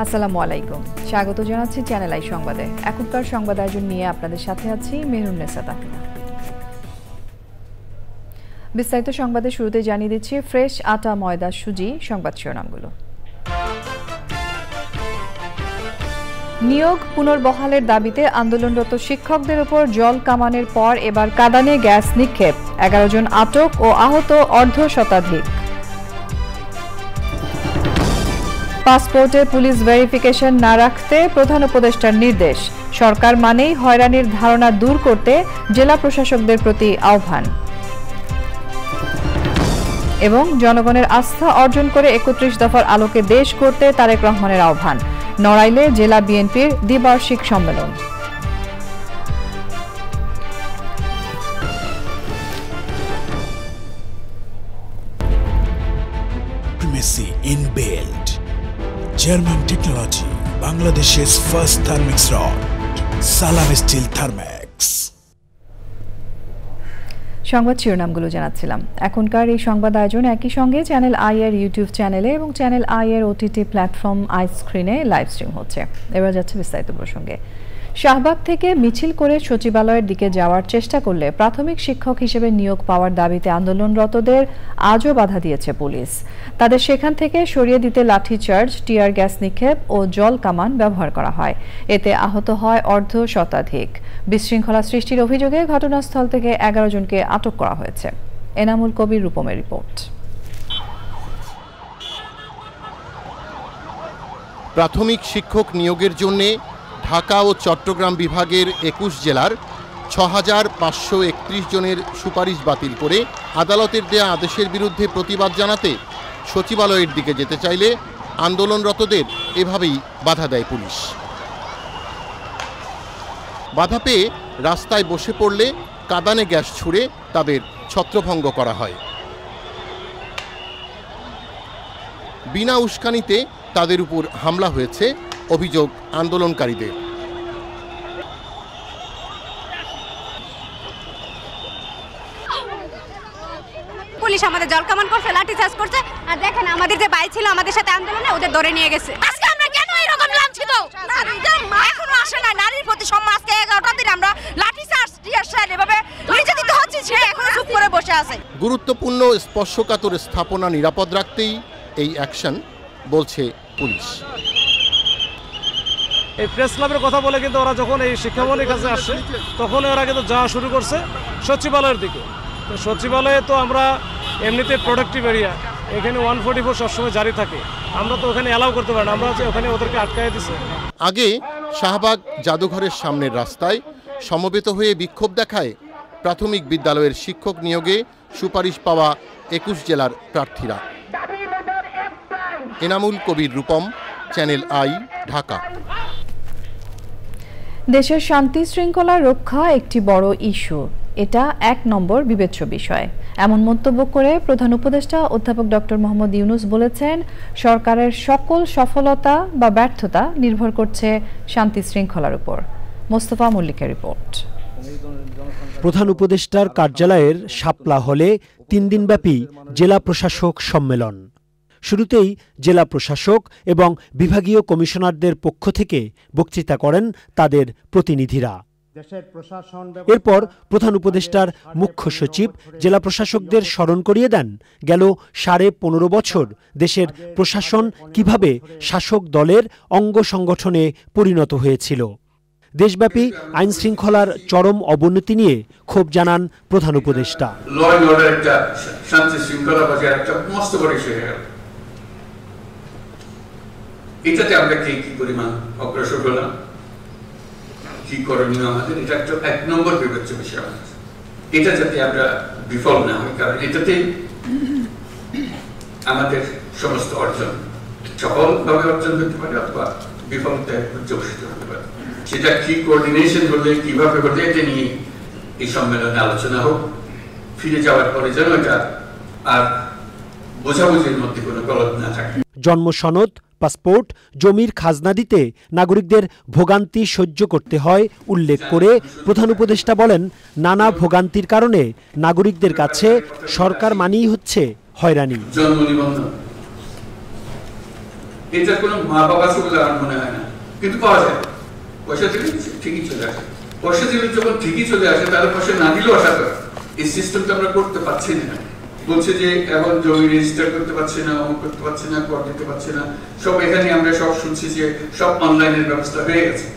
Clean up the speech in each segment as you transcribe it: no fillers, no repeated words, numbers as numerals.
আসসালামু আলাইকুম, স্বাগত জানাচ্ছি চ্যানেল আই সংবাদে। এখনকার সংবাদ আয়োজন নিয়ে আপনাদের সাথে আছি মেহরুন্নেসা তাহমিনা। বিস্তারিত সংবাদের শুরুতে জানিয়ে দিচ্ছি ফ্রেশ আটা, ময়দা, সুজি। সংবাদ শিরোনামগুলো। নিয়োগ পুনর্বহালের দাবিতে আন্দোলনরত শিক্ষকদের উপর জল কামানের পর এবার কাঁদানে গ্যাস নিক্ষেপ, 11 জন আটক ও আহত অর্ধশতাধিক। পাসপোর্টে পুলিশ ভেরিফিকেশন না রাখতে প্রধান উপদেষ্টার নির্দেশ, সরকার মানেই হয়রানির ধারণা দূর করতে জেলা প্রশাসকদের প্রতি আহ্বান। এবং জনগণের আস্থা অর্জন করে 31 দফার আলোকে দেশ করতে তারেক রহমানের আহ্বান, নড়াইলে জেলা বিএনপির দ্বিবার্ষিক সম্মেলন। Inbuilt German technology, Bangladesh's first thermix rod, Salam Steel Thermax. সংবাদ শিরোনামগুলো জানাচ্ছিলাম। এখনকার এই সংবাদ আয়োজন একই সঙ্গে চ্যানেল আই এর ইউটিউব চ্যানেলে এবং চ্যানেল আই এর ওটিটি প্ল্যাটফর্ম আই স্ক্রিনে লাইভ স্ট্রিম হচ্ছে। এবার যাচ্ছে বিস্তারিত প্রসঙ্গে। শাহবাগ থেকে মিছিল করে সচিবালয়ের দিকে যাওয়ার চেষ্টা করলে প্রাথমিক শিক্ষক হিসেবে নিয়োগ পাওয়ার দাবিতে আন্দোলনরতদের আজও বাধা দিয়েছে পুলিশ। তাদের সেখান থেকে সরিয়ে দিতে লাঠিচার্জ, টিয়ার গ্যাস নিক্ষেপ ও জল কামান ব্যবহার করা হয়। এতে আহত হয় অর্ধশতাধিক। বিশৃঙ্খলা সৃষ্টির অভিযোগে ঘটনাস্থল থেকে 11 জনকে আটক করা হয়েছে। এনামুল কবির রূপমের রিপোর্ট। প্রাথমিক শিক্ষক নিয়োগের জন্য ঢাকা ও চট্টগ্রাম বিভাগের 21 জেলার 6531 জনের সুপারিশ বাতিল করে আদালতের দেয়া আদেশের বিরুদ্ধে প্রতিবাদ জানাতে সচিবালয়ের দিকে যেতে চাইলে আন্দোলনরতদের এভাবেই বাধা দেয় পুলিশ। বাধা পেয়ে রাস্তায় বসে পড়লে কাঁদানে গ্যাস ছুড়ে তাদের ছত্রভঙ্গ করা হয়। বিনা উস্কানিতে তাদের উপর হামলা হয়েছে অভিযোগ আন্দোলনকারীদের। পুলিশ আমাদের জল কামান করছে, লাঠি চার্জ করছে, আর দেখেন আমাদের যে ভাই ছিল আমাদের সাথে আন্দোলনে ওদের ধরে নিয়ে গেছে। আজকে আমরা কেন এরকম লাঞ্ছিত? এখনো আসে না নারীর প্রতি সম্মান। আজকে 11টা দিন আমরা লাঠি চার্জ, টিয়ার শেল এভাবে নির্যাতিত হচ্ছে, সে এখনো চুপ করে বসে আছে। গুরুত্বপূর্ণ স্পর্শকাতর স্থাপনা নিরাপদ রাখতেই এই অ্যাকশন বলছে পুলিশ। এই প্রেস ক্লাবের কথা বলে কিন্তু ওরা যখন এই শিক্ষামন্ত্রীর কাছে আসছে তখন ওরা কিন্তু যাওয়া শুরু করছে সচিবালয়ের দিকে। তো সচিবালয়ে তো আমরা এমনিতে প্রোডাক্টিভ এরিয়া, এখানে 144 সবসময় জারি থাকে, আমরা তো ওখানে অ্যালাউ করতে পারি না, আমরা ওখানে ওদেরকে আটকায় দিছি। আগে শাহবাগ জাদুঘরের সামনের রাস্তায় সমবেত হয়ে বিক্ষোভ দেখায় প্রাথমিক বিদ্যালয়ের শিক্ষক নিয়োগে সুপারিশ পাওয়া 21 জেলার প্রার্থীরা। Enamul Kabir Rupam, channel I, Dhaka. দেশের শান্তি শৃঙ্খলা রক্ষা একটি বড় ইস্যু, এটা 1 নম্বর বিবেচ্য বিষয়, এমন মন্তব্য করে প্রধান উপদেষ্টা অধ্যাপক ডক্টর মোহাম্মদ ইউনূস বলেছেন, সরকারের সকল সফলতা বা ব্যর্থতা নির্ভর করছে শান্তি শৃঙ্খলার উপর। মোস্তফা মল্লিকের রিপোর্ট। প্রধান উপদেষ্টার কার্যালয়ের শাপলা হলে 3 দিনব্যাপী জেলা প্রশাসক সম্মেলন। শুরুতেই জেলা প্রশাসক এবং বিভাগীয় কমিশনারদের পক্ষ থেকে বক্তৃতা করেন তাদের প্রতিনিধিরা। এরপর প্রধান উপদেষ্টার মুখ্য সচিব জেলা প্রশাসকদের স্মরণ করিয়ে দেন গেল 15.5 বছর দেশের প্রশাসন কিভাবে শাসক দলের অঙ্গ সংগঠনে পরিণত হয়েছিল। দেশব্যাপী আইন শৃঙ্খলার চরম অবনতি নিয়ে ক্ষোভ জানান প্রধান উপদেষ্টা। এটাতে আমরা কি পরিমাণ অগ্রসর হলাম, কি করণীয় আমাদের, এটা একটা 1 নম্বর বিবেচ্য বিষয়। এটা যাতে আমরা বিফল না হই, কারণ এটাতে আমাদের সমস্ত অর্জন সফলভাবে অর্জন হতে পারে অথবা বিফলতায় পর্যবসিত হতে পারে। সেটা কি কোঅর্ডিনেশন হলে, কিভাবে হলে, এটা নিয়ে এই সম্মেলনে আলোচনা হোক। ফিরে যাওয়ার পরে যেন এটা আর বোঝাবুঝির মধ্যে কোনো গলদ না থাকে। জন্ম সনদ, পাসপোর্ট, জমির খাজনা দিতে নাগরিকদের ভোগান্তি সহ্য করতে হয় উল্লেখ করে প্রধান উপদেষ্টা বলেন, নানা ভোগান্তির কারণে নাগরিকদের কাছে সরকার মানেই হচ্ছে হয়রানি। জন্ম নিবন্ধন এটার কোনো মা বাবা আছে বলে আমার মনে হয় না, কিন্তু পাওয়া যায়। পয়সা দিলে ঠিকই চলে আসে, পয়সা দিলে যখন ঠিকই চলে আসে তাহলে পয়সা না দিলেও আশা করে। এই সিস্টেমটা আমরা করতে পারছি না। বলছে যে এখন জমি রেজিস্টার করতে পারছি না, অমুক করতে পারছি না, কর দিতে পারছি না, সব এখানে আমরা সব শুনছি যে সব অনলাইনের ব্যবস্থা হয়ে গেছে।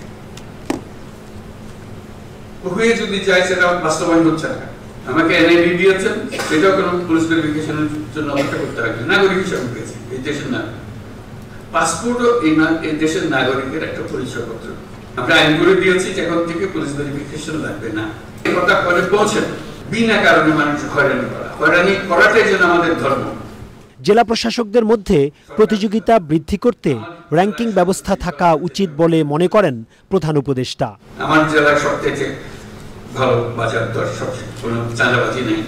হয়ে যদি যায় সেটা বাস্তবায়ন হচ্ছে না। আমাকে এনআইডি দিয়েছেন, সেটাও কোনো পুলিশ ভেরিফিকেশনের জন্য অপেক্ষা করতে হবে। নাগরিক হিসাবে পেয়েছি, এই দেশের নাগরিক। পাসপোর্টও এই দেশের নাগরিকের একটা পরিচয়পত্র। আমরা আইন করে দিয়েছি যে এখন থেকে পুলিশ ভেরিফিকেশন লাগবে না। এই কথা পরে পৌঁছেন, বিনা কারণে মানুষ হয়রানি করা, হয়রানি করাটাই যেন আমাদের ধর্ম। জেলা প্রশাসকদের মধ্যে প্রতিযোগিতা বৃদ্ধি করতে র্যাঙ্কিং ব্যবস্থা থাকা উচিত বলে মনে করেন প্রধান উপদেষ্টা। আমার জেলায় সবচেয়ে ভালো বাজার দর, সবচেয়ে কোনো চাঁদাবাজি নেই।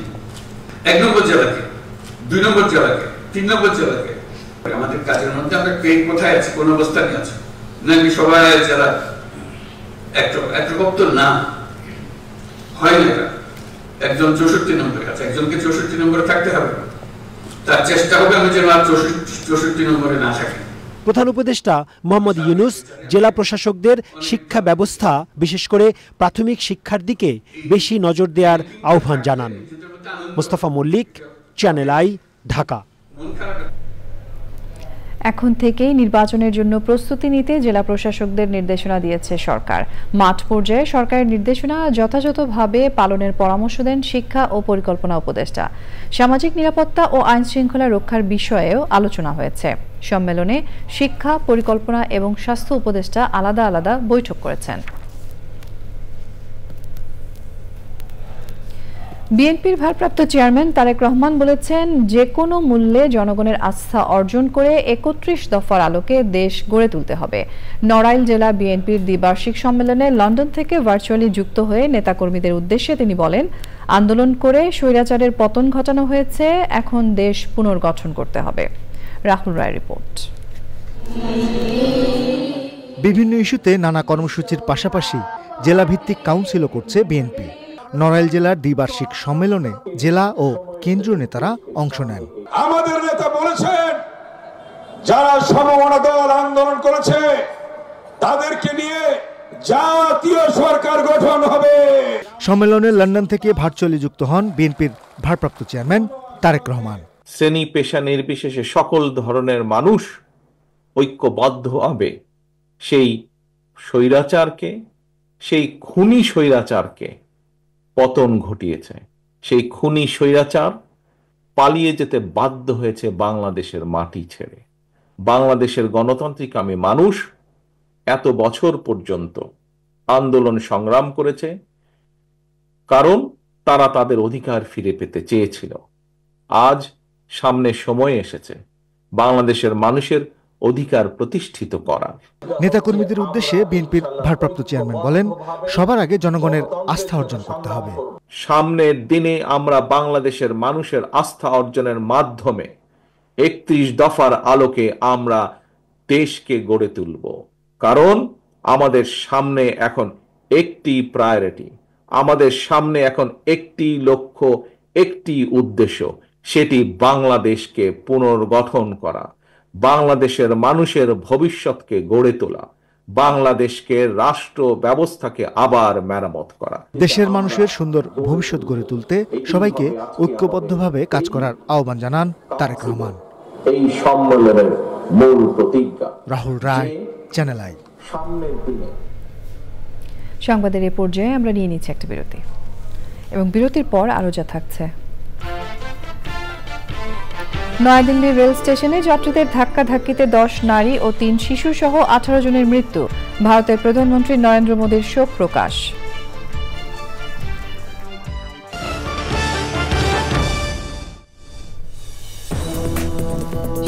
1 নম্বর জেলাকে, 2 নম্বর জেলাকে, 3 নম্বর জেলাকে। আমাদের কাজের মধ্যে আমরা কে কোথায় আছি, কোন অবস্থানে আছে নাকি সবাই জেলা একরকম তো না, হয় না। একজন 64 নম্বরে আছে, একজনকে 64 নম্বরে থাকতে হবে, তার চেষ্টা হবে আমি যেন আর 64 নম্বরে না থাকি। প্রধান উপদেষ্টা মোহাম্মদ ইউনূস জেলা প্রশাসকদের শিক্ষা ব্যবস্থা, বিশেষ করে প্রাথমিক শিক্ষার দিকে বেশি নজর দেওয়ার আহ্বান জানান। Mostafa Mallik, channel I, Dhaka. এখন থেকেই নির্বাচনের জন্য প্রস্তুতি নিতে জেলা প্রশাসকদের নির্দেশনা দিয়েছে সরকার। মাঠ পর্যায়ে সরকারের নির্দেশনা যথাযথভাবে পালনের পরামর্শ দেন শিক্ষা ও পরিকল্পনা উপদেষ্টা। সামাজিক নিরাপত্তা ও আইন শৃঙ্খলা রক্ষার বিষয়েও আলোচনা হয়েছে। সম্মেলনে শিক্ষা, পরিকল্পনা এবং স্বাস্থ্য উপদেষ্টা আলাদা আলাদা বৈঠক করেছেন। বিএনপির ভারপ্রাপ্ত চেয়ারম্যান তারেক রহমান বলেছেন, যে কোনো মূল্যে জনগণের আস্থা অর্জন করে 31 দফার আলোকে দেশ গড়ে তুলতে হবে। নড়াইল জেলা বিএনপির দ্বিবার্ষিক সম্মেলনে লন্ডন থেকে ভার্চুয়ালি যুক্ত হয়ে নেতাকর্মীদের উদ্দেশ্যে তিনি বলেন, আন্দোলন করে স্বৈরাচারের পতন ঘটানো হয়েছে, এখন দেশ পুনর্গঠন করতে হবে। রাহুল রায় রিপোর্ট। বিভিন্ন ইস্যুতে নানা কর্মসূচির পাশাপাশি জেলাভিত্তিক কাউন্সিলও করছে বিএনপি। নড়াইল জেলার দ্বিবার্ষিক সম্মেলনে জেলা ও কেন্দ্রীয় নেতারা অংশ নেন। আমাদের নেতা বলেছেন, যারা সমমনা দল আন্দোলন করেছে তাদেরকে নিয়ে জাতীয় সরকার গঠন হবে। সম্মেলনে লন্ডন থেকে ভার্চুয়ালি যুক্ত হন বিএনপির ভারপ্রাপ্ত চেয়ারম্যান তারেক রহমান। শ্রেণী পেশা নির্বিশেষে সকল ধরনের মানুষ ঐক্যবদ্ধ হবে সেই স্বৈরাচারকে, সেই খুনি স্বৈরাচারকে পতন ঘটিয়েছে। সেই খুনি স্বৈরাচার পালিয়ে যেতে বাধ্য হয়েছে বাংলাদেশের মাটি ছেড়ে। বাংলাদেশের গণতান্ত্রিকামী মানুষ এত বছর পর্যন্ত আন্দোলন সংগ্রাম করেছে, কারণ তারা তাদের অধিকার ফিরে পেতে চেয়েছিল। আজ সামনে সময় এসেছে বাংলাদেশের মানুষের অধিকার প্রতিষ্ঠিত করার। নেতাকর্মীদের উদ্দেশ্যে বিএনপির ভারপ্রাপ্ত চেয়ারম্যান বলেন, সবার আগে জনগণের আস্থা অর্জন করতে হবে। সামনের দিনে আমরা বাংলাদেশের মানুষের আস্থা অর্জনের মাধ্যমে 31 দফার আলোকে আমরা দেশকে গড়ে তুলব। কারণ আমাদের সামনে এখন একটি প্রায়োরিটি, আমাদের সামনে এখন একটি লক্ষ্য, একটি উদ্দেশ্য, সেটি বাংলাদেশকে পুনর্গঠন করা, বাংলাদেশের মানুষের ভবিষ্যৎকে গড়ে তোলা, বাংলাদেশকে রাষ্ট্র ব্যবস্থাকে আবার মেরামত করা। দেশের মানুষের সুন্দর ভবিষ্যৎ গড়ে তুলতে সবাইকে ঐক্যবদ্ধভাবে কাজ করার আহ্বান জানান তারেক রহমান। এই সম্মেলনের মূল প্রতিজ্ঞা। রাহুল রায়, চ্যানেল আই। সংবাদের এই পর্যায়ে আমরা নিয়ে নিচ্ছি একটা বিরতি, এবং বিরতির পর আরো যা থাকছে। নয়াদিল্লি রেল স্টেশনে যাত্রীদের ধাক্কাধাক্কিতে 10 নারী ও 3 শিশু সহ 18 জনের মৃত্যু। ভারতের প্রধানমন্ত্রী নরেন্দ্র মোদীর শোক প্রকাশ।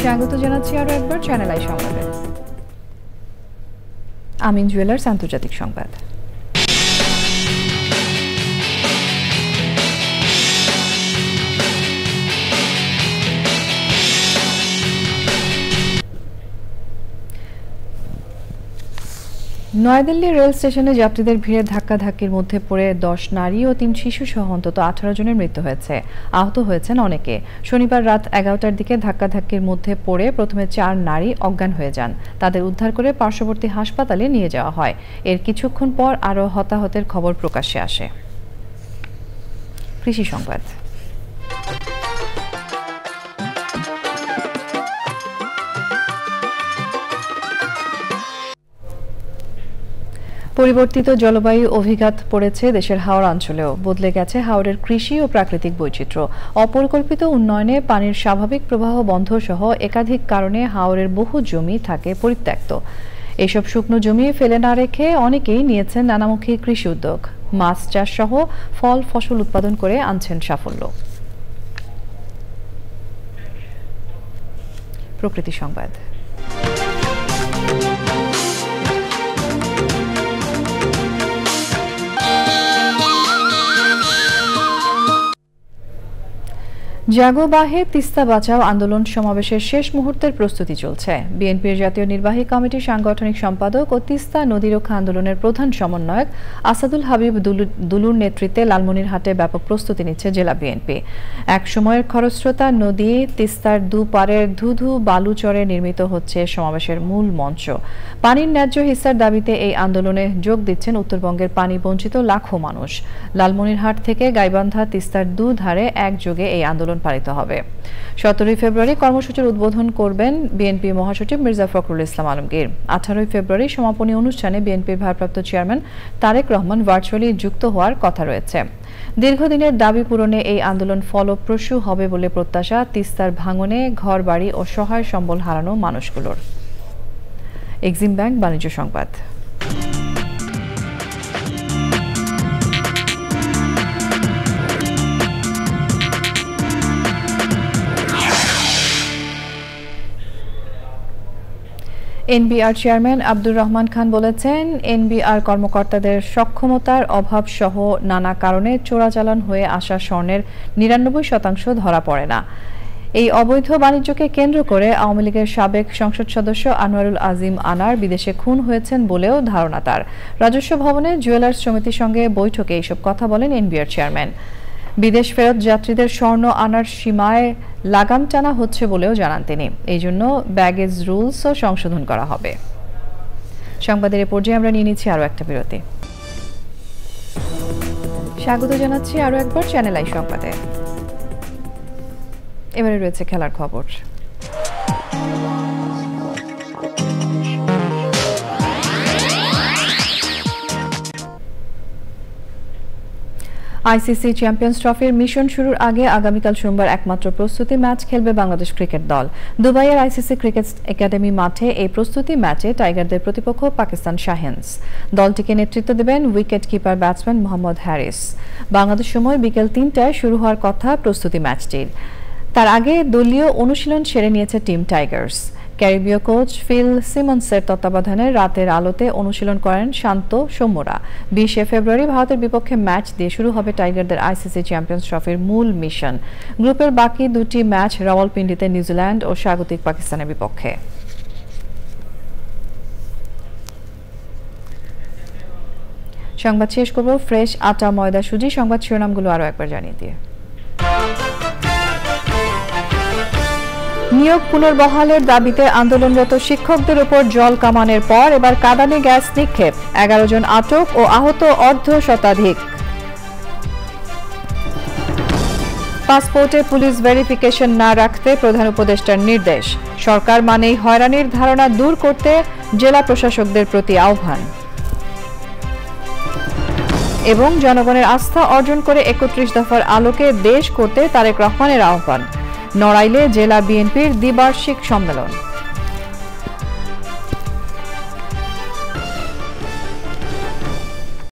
স্বাগত জানাচ্ছি আরো একবার চ্যানেল আই সংবাদে। আমিন জুয়েলার্স আন্তর্জাতিক সংবাদ। নয়াদিল্লি রেল স্টেশনে যাত্রীদের ভিড়ে ধাক্কাধাক্কির মধ্যে পড়ে 10 নারী ও 3 শিশু সহ অন্তত 18 জনের মৃত্যু হয়েছে। আহত হয়েছেন অনেকে। শনিবার রাত 11টার দিকে ধাক্কাধাক্কির মধ্যে পড়ে প্রথমে 4 নারী অজ্ঞান হয়ে যান। তাদের উদ্ধার করে পার্শ্ববর্তী হাসপাতালে নিয়ে যাওয়া হয়। এর কিছুক্ষণ পর আরও হতাহতের খবর প্রকাশ্যে আসে। কৃষি সংবাদ। পরিবর্তিত জলবায়ু অভিঘাত পড়েছে দেশের হাওড় অঞ্চলেও। বদলে গেছে হাওড়ের কৃষি ও প্রাকৃতিক বৈচিত্র্য। অপরিকল্পিত উন্নয়নে পানির স্বাভাবিক প্রবাহ বন্ধ সহ একাধিক কারণে হাওড়ের বহু জমি থাকে পরিত্যক্ত। এসব শুকনো জমি ফেলে না রেখে অনেকেই নিয়েছেন নানামুখী কৃষি উদ্যোগ। মাছ চাষ সহ ফল ফসল উৎপাদন করে আনছেন সাফল্য। প্রকৃতি সংবাদ। জাগো বাহে তিস্তা বাঁচাও আন্দোলন সমাবেশের শেষ মুহূর্তের প্রস্তুতি চলছে। বিএনপির জাতীয় নির্বাহী কমিটির সাংগঠনিক সম্পাদক ও তিস্তা নদী রক্ষা আন্দোলনের প্রধান সমন্বয়ক আসাদুল হাবিব দুলুর নেতৃত্বে লালমনিরহাটে ব্যাপক প্রস্তুতি নিচ্ছে জেলা বিএনপি। এক সময়ের খরস্রোতা নদী তিস্তার দুপারের ধুধু বালুচরে নির্মিত হচ্ছে সমাবেশের মূল মঞ্চ। পানির ন্যায্য হিস্সার দাবিতে এই আন্দোলনে যোগ দিচ্ছেন উত্তরবঙ্গের পানি বঞ্চিত লাখো মানুষ। লালমনিরহাট থেকে গাইবান্ধা তিস্তার দুধারে একযোগে এই আন্দোলন পালিত হবে। 17 ফেব্রুয়ারি কর্মসূচির উদ্বোধন করবেন বিএনপি মহাসচিব মির্জা ফখরুল ইসলাম আলমগীর। 18 ফেব্রুয়ারি সমাপনী অনুষ্ঠানে বিএনপির ভারপ্রাপ্ত চেয়ারম্যান তারেক রহমান ভার্চুয়ালি যুক্ত হওয়ার কথা রয়েছে। দীর্ঘদিনের দাবি পূরণে এই আন্দোলন ফলপ্রসূ হবে বলে প্রত্যাশা তিস্তার ভাঙনে ঘরবাড়ি ও সহায় সম্বল হারানো মানুষগুলোর। এক্সিম ব্যাংক বাণিজ্য সংবাদ। এনবিআর চেয়ারম্যান আব্দুর রহমান খান বলেছেন, এনবিআর কর্মকর্তাদের সক্ষমতার অভাব সহ নানা কারণে চোরাচালান হয়ে আসা স্বর্ণের 99% ধরা পড়ে না। এই অবৈধ বাণিজ্যকে কেন্দ্র করে আওয়ামী লীগের সাবেক সংসদ সদস্য আনোয়ারুল আজিম আনার বিদেশে খুন হয়েছেন বলেও ধারণা তার। রাজস্ব ভবনে জুয়েলার্স সমিতির সঙ্গে বৈঠকে এইসব কথা বলেন এনবিআর চেয়ারম্যান। বিদেশ ফেরত যাত্রীদের স্বর্ণ আনার সীমায় লাগাম টানা হচ্ছে বলেও জানান তিনি। এই জন্য ব্যাগেজ রুলসও সংশোধন করা হবে। সংবাদের এ পর্যায়ে আমরা নিয়ে নিচ্ছি আরও একটা বিরতি। স্বাগত জানাচ্ছি আরও একবার চ্যানেল আই সংবাদে। এবারে রয়েছে খেলার খবর। আইসিসি চ্যাম্পিয়ন্স ট্রফির মিশন শুরুর আগে আগামীকাল সোমবার একমাত্র প্রস্তুতি ম্যাচ খেলবে বাংলাদেশ ক্রিকেট দল। দুবাইয়ের আইসিসি ক্রিকেট একাডেমি মাঠে এই প্রস্তুতি ম্যাচে টাইগারদের প্রতিপক্ষ পাকিস্তান শাহিনস। দলটিকে নেতৃত্ব দেবেন wicket keeper batsman Mohammad Harris. Bangladesh সময় বিকেল 3টায় শুরু হওয়ার কথা প্রস্তুতি ম্যাচটির। তার আগে দলীয় অনুশীলন সেরে নিয়েছে টিম টাইগার্স। ক্যারিবীয় কোচ ফিল সিমন্সের তত্ত্বাবধানে রাতের আলোতে অনুশীলন করেন শান্ত সৌম্যরা। 20 ফেব্রুয়ারি ভারতের বিপক্ষে ম্যাচ দিয়ে শুরু হবে টাইগারদের আইসিসি চ্যাম্পিয়ন্স ট্রফির মূল মিশন। গ্রুপের বাকি দুটি ম্যাচ রাওয়ালপিন্ডিতে নিউজিল্যান্ড ও স্বাগতিক পাকিস্তানের বিপক্ষে। সংবাদ শেষ করব ফ্রেশ আটা ময়দা সুজি। সংবাদ শিরোনামগুলো আরও একবার জানিয়ে দিয়ে। নিয়োগ পুনর্বহালের দাবিতে আন্দোলনরত শিক্ষকদের উপর জল কামানের পর এবার কাঁদানে গ্যাস নিক্ষেপ। 11 জন আটক ও আহত অর্ধশতাধিক। পাসপোর্টে পুলিশ ভেরিফিকেশন না রাখতে প্রধান উপদেষ্টার নির্দেশ। সরকার মানেই হয়রানির ধারণা দূর করতে জেলা প্রশাসকদের প্রতি আহ্বান। এবং জনগণের আস্থা অর্জন করে 31 দফার আলোকে দেশ করতে তারেক রহমানের আহ্বান। নড়াইলে জেলা বিএনপির দ্বিবার্ষিক সম্মেলন।